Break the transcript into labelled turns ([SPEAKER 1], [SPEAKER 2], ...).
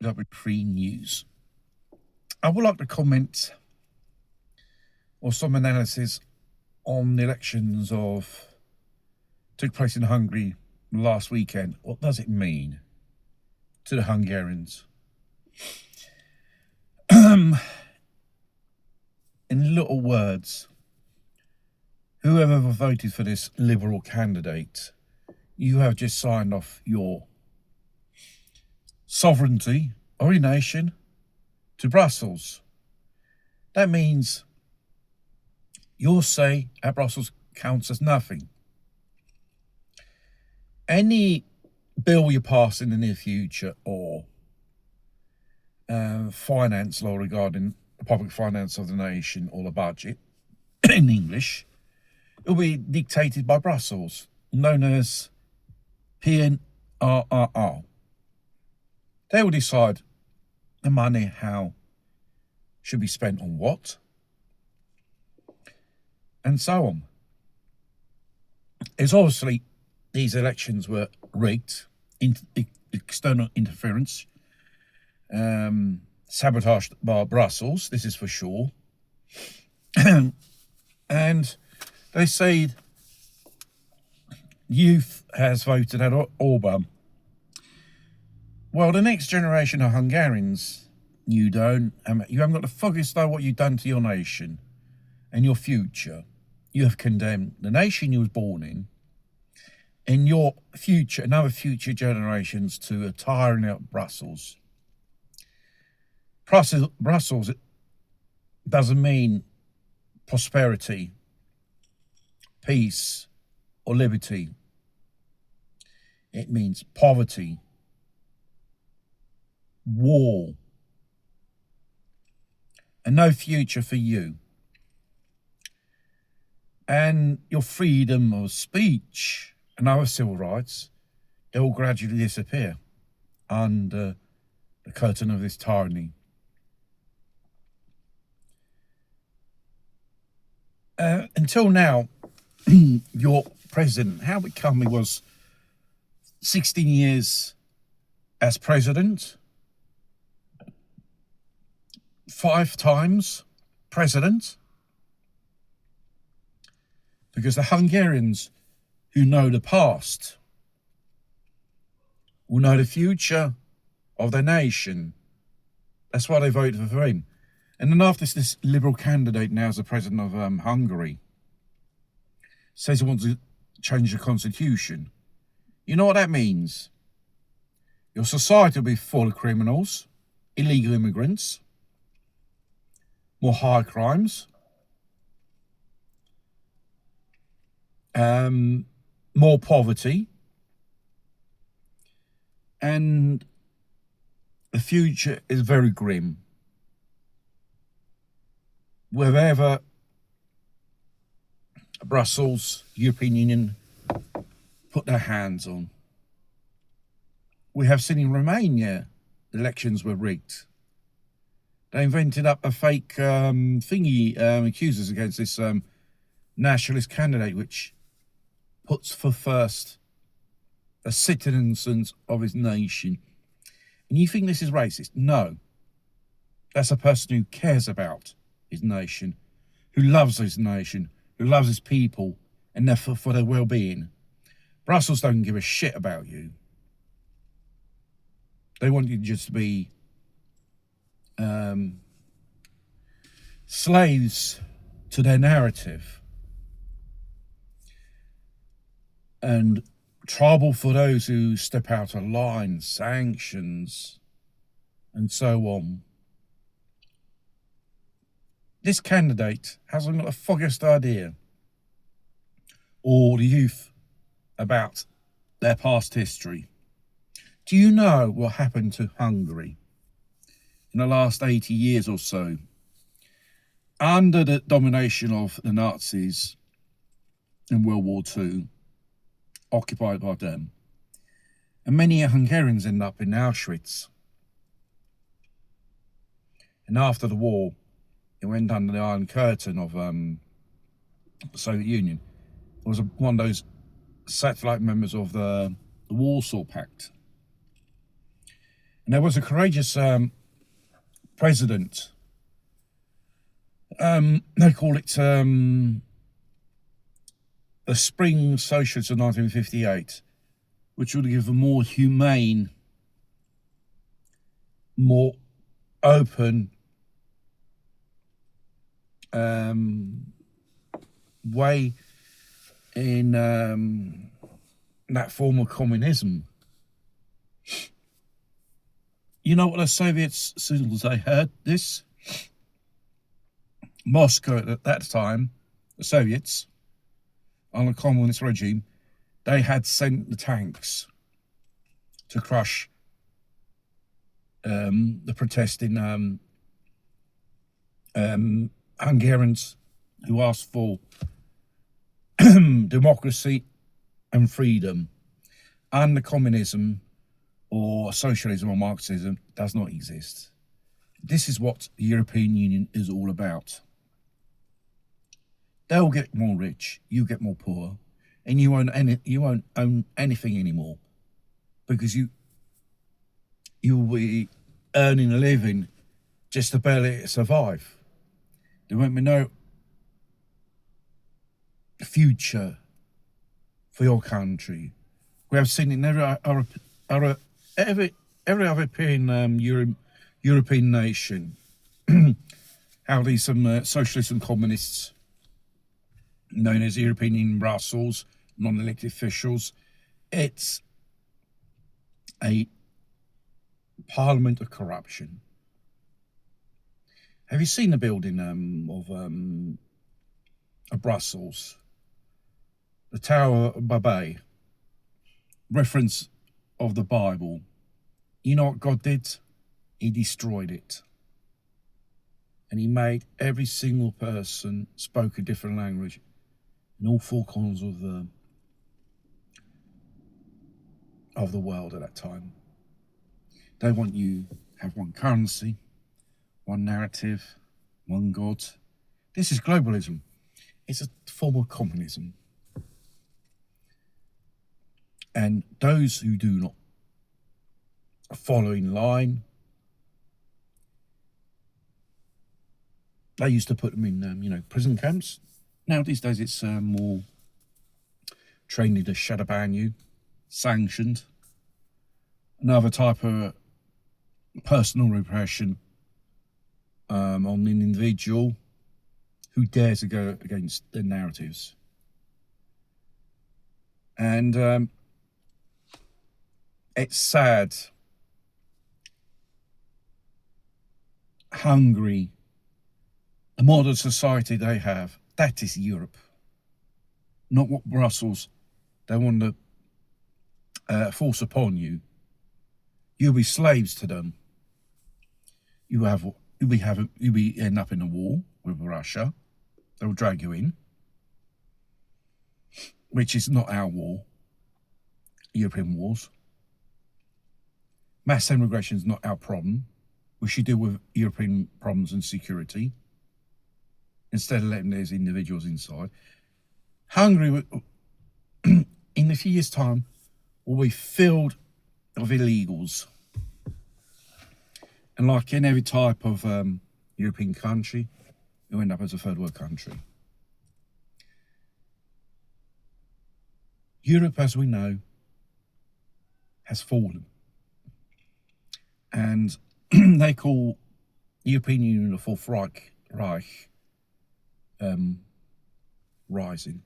[SPEAKER 1] WP News. I would like to comment or some analysis on the elections took place in Hungary last weekend. What does it mean to the Hungarians? In little words, whoever voted for this liberal candidate, you have just signed off your sovereignty or a nation to Brussels. That means your say at Brussels counts as nothing. Any bill you pass in the near future or finance law regarding the public finance of the nation or the budget in English, it will be dictated by Brussels, known as PNRR. They will decide the money how should be spent on what, and so on. It's obviously these elections were rigged, external interference, sabotaged by Brussels, this is for sure. And they say youth has voted at Orban. Well, the next generation of Hungarians, you don't. You haven't got the foggiest idea what you've done to your nation and your future. You have condemned the nation you was born in and your future and other future generations to a tyranny of Brussels. Brussels doesn't mean prosperity, peace, or liberty. It means poverty, war, and no future for you. And your freedom of speech and other civil rights, they will gradually disappear under the curtain of this tyranny. Until now, your president, Howard Cunliffe, was 16 years as president, 5 times president, because the Hungarians who know the past will know the future of their nation. That's why they voted for him. And then after this liberal candidate, now as the president of Hungary, says he wants to change the constitution. You know what that means? Your society will be full of criminals, illegal immigrants, more high crimes, more poverty, and the future is very grim. Wherever Brussels, European Union put their hands on. We have seen in Romania, elections were rigged. They invented up a fake accusers against this nationalist candidate, which puts for first the citizens of his nation. And you think this is racist? No. That's a person who cares about his nation, who loves his nation, who loves his people, and therefore for their well-being. Brussels don't give a shit about you. They want you just to be slaves to their narrative and trouble for those who step out of line, sanctions, and so on. This candidate hasn't got the foggiest idea, or the youth, about their past history. Do you know what happened to Hungary in the last 80 years or so? Under the domination of the Nazis in World War II, occupied by them, and many Hungarians end up in Auschwitz. And after the war, it went under the Iron Curtain of the Soviet Union. It was one of those satellite members of the Warsaw Pact. And there was a courageous president. They call it the Spring Socialists of 1958, which would give a more humane, more open way in that form of communism. You know what the Soviets, as soon as they heard this, Moscow at that time, the Soviets, on the communist regime, they had sent the tanks to crush the protesting Hungarians who asked for democracy and freedom. And the communism or socialism or Marxism does not exist. This is what the European Union is all about. They'll get more rich, you get more poor, and you won't own anything anymore, because you'll be earning a living just to barely survive. There won't be no future for your country. We have seen in every other European nation how these socialists and communists, known as European Union Brussels, non-elected officials, it's a parliament of corruption. Have you seen the building of Brussels? The Tower of Babel, reference of the Bible. You know what God did? He destroyed it. And he made every single person spoke a different language in all four corners of the world at that time. They want you to have one currency, one narrative, one God. This is globalism. It's a form of communism. And those who do not follow in line, they used to put them in, prison camps. Now these days it's more trained to shadow ban you, sanctioned. Another type of personal repression on an individual who dares to go against their narratives. And it's sad. Hungary, the modern society they have, that is Europe. Not what Brussels, they want to force upon you. You'll be slaves to them. You'll be end up in a war with Russia. They'll drag you in, which is not our war. European wars. Mass immigration is not our problem. We should deal with European problems and security instead of letting those individuals inside. Hungary, in a few years' time, will be filled of illegals. And like in every type of European country, you'll end up as a third world country. Europe, as we know, has fallen. And they call European Union the Fourth Reich rising.